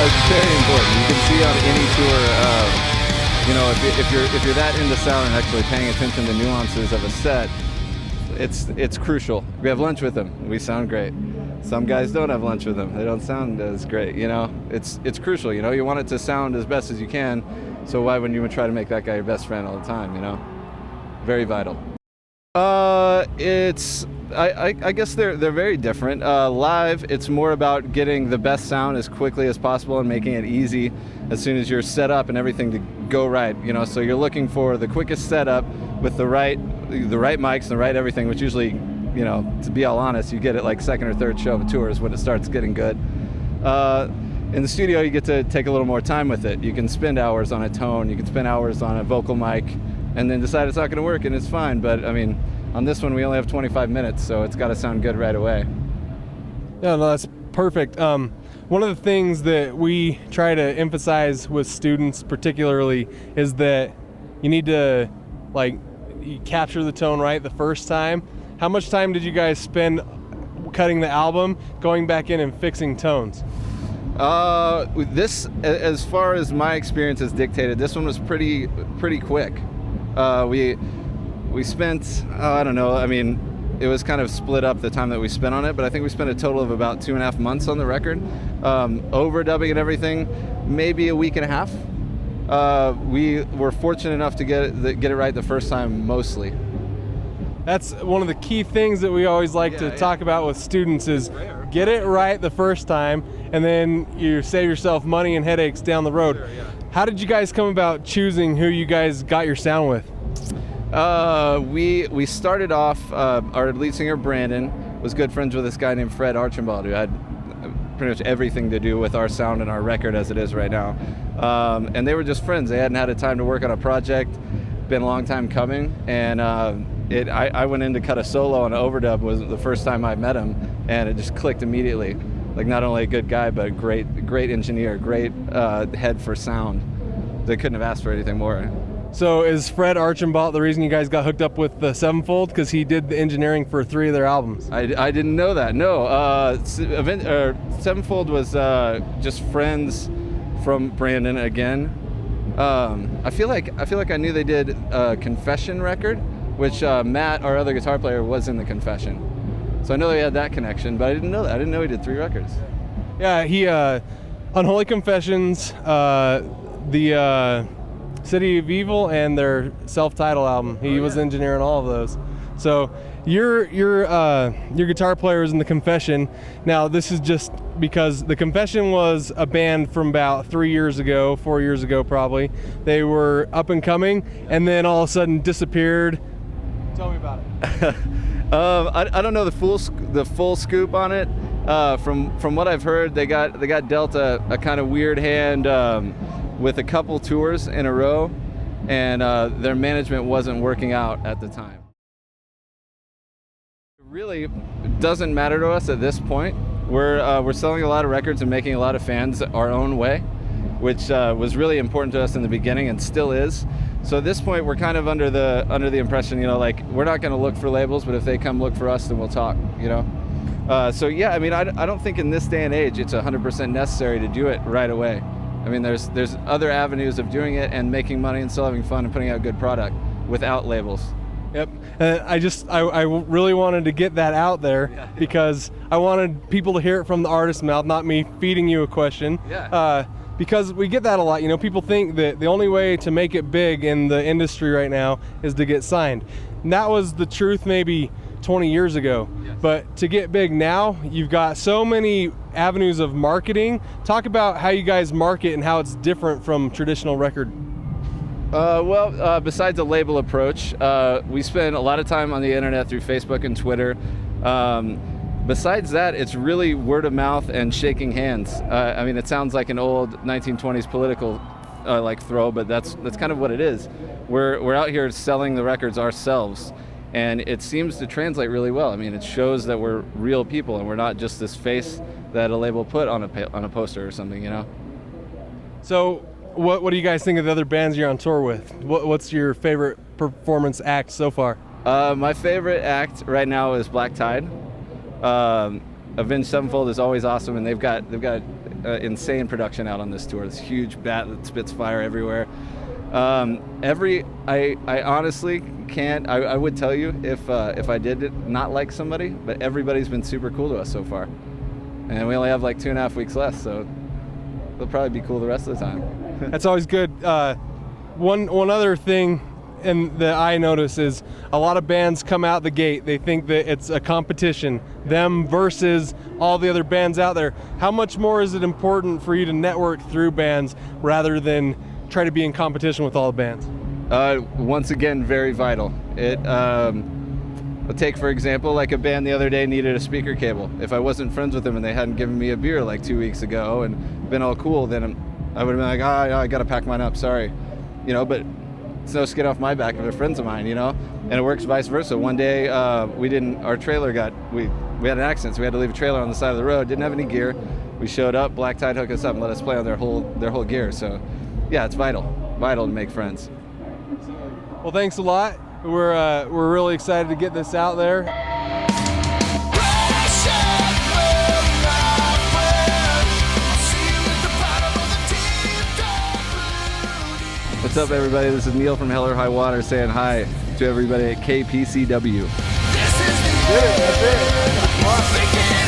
It's very important. You can see on any tour, you know, if you're that into sound and actually paying attention to nuances of a set, it's crucial. We have lunch with them. We sound great. Some guys don't have lunch with them. They don't sound as great. You know, it's crucial. You know, you want it to sound as best as you can. So why wouldn't you try to make that guy your best friend all the time? You know, very vital. I guess they're very different. Live, it's more about getting the best sound as quickly as possible and making it easy as soon as you're set up and everything to go right. You know, so you're looking for the quickest setup with the right mics and the right everything, which usually, you know, to be all honest, you get it like second or third show of a tour is when it starts getting good. In the studio, you get to take a little more time with it. You can spend hours on a tone, you can spend hours on a vocal mic, and then decide it's not going to work, and it's fine. But I mean, on this one, we only have 25 minutes, so it's got to sound good right away. Yeah, no, that's perfect. One of the things that we try to emphasize with students particularly is that you need to, like, you capture the tone right the first time. How much time did you guys spend cutting the album, going back in and fixing tones? This, as far as my experience has dictated, this one was pretty quick. We spent, I don't know, I mean, it was kind of split up the time that we spent on it, but I think we spent a total of about 2.5 months on the record. Overdubbing and everything, maybe a week and a half. We were fortunate enough to get it right the first time, mostly. That's one of the key things that we always like to talk about with students is get it right the first time, and then you save yourself money and headaches down the road. Sure, yeah. How did you guys come about choosing who you guys got your sound with? We started off, our lead singer Brandon was good friends with this guy named Fred Archambault, who had pretty much everything to do with our sound and our record as it is right now. And they were just friends. They hadn't had a time to work on a project, been a long time coming, and I went in to cut a solo on an overdub. Was the first time I met him, and it just clicked immediately. Like, not only a good guy, but great engineer, great head for sound. They couldn't have asked for anything more. So is Fred Archambault the reason you guys got hooked up with the Sevenfold? Because he did the engineering for 3 of their albums. I didn't know that. No, Sevenfold was just friends from Brandon again. I feel like I knew they did a Confession record, which Matt, our other guitar player, was in the Confession. So I know they had that connection, but I didn't know that. I didn't know he did 3 records. Yeah, he Unholy Confessions, the City of Evil, and their self-titled album. He was engineering all of those. So your guitar player is in the Confession. Now this is just because the Confession was a band from about 3 years ago, 4 years ago probably. They were up and coming, and then all of a sudden disappeared. Tell me about it. I don't know the full scoop on it. From what I've heard, they got dealt a kind of weird hand with a couple tours in a row, and their management wasn't working out at the time. It really doesn't matter to us at this point. We're selling a lot of records and making a lot of fans our own way, which was really important to us in the beginning and still is. So at this point, we're kind of under the impression, you know, like, we're not going to look for labels, but if they come look for us, then we'll talk, you know. So yeah, I mean, I don't think in this day and age it's 100% necessary to do it right away. I mean, there's other avenues of doing it and making money and still having fun and putting out a good product without labels. Yep. I really wanted to get that out there because I wanted people to hear it from the artist's mouth, not me feeding you a question. Yeah. Because we get that a lot. You know, people think that the only way to make it big in the industry right now is to get signed. And that was the truth maybe 20 years ago. Yes. But to get big now, you've got so many avenues of marketing. Talk about how you guys market and how it's different from traditional record. Besides the label approach, we spend a lot of time on the internet through Facebook and Twitter. Besides that, it's really word of mouth and shaking hands. I mean, it sounds like an old 1920s political like throw, but that's kind of what it is. We're out here selling the records ourselves, and it seems to translate really well. I mean, it shows that we're real people and we're not just this face that a label put on a poster or something, you know. So what do you guys think of the other bands you're on tour with? What's your favorite performance act so far? My favorite act right now is Black Tide. Avenged Sevenfold is always awesome, and they've got insane production out on this tour. This huge bat that spits fire everywhere. I honestly can't. I would tell you if I did not like somebody, but everybody's been super cool to us so far, and we only have like 2.5 weeks left, so they'll probably be cool the rest of the time. That's always good. One other thing that I notice is a lot of bands come out the gate. They think that it's a competition, them versus all the other bands out there. How much more is it important for you to network through bands rather than try to be in competition with all the bands? Once again, very vital. I'll take, for example, like a band the other day needed a speaker cable. If I wasn't friends with them and they hadn't given me a beer like 2 weeks ago and been all cool, then I would have been like, I got to pack mine up, sorry. But it's no skin off my back if they're friends of mine, And it works vice versa. One day, our trailer we had an accident, so we had to leave a trailer on the side of the road, didn't have any gear. We showed up, Black Tide hooked us up and let us play on their whole gear. So yeah, it's vital to make friends. Well, thanks a lot. We're really excited to get this out there. What's up, everybody? This is Neal from Hell or High Water saying hi to everybody at KPCW. This is the end. That's it.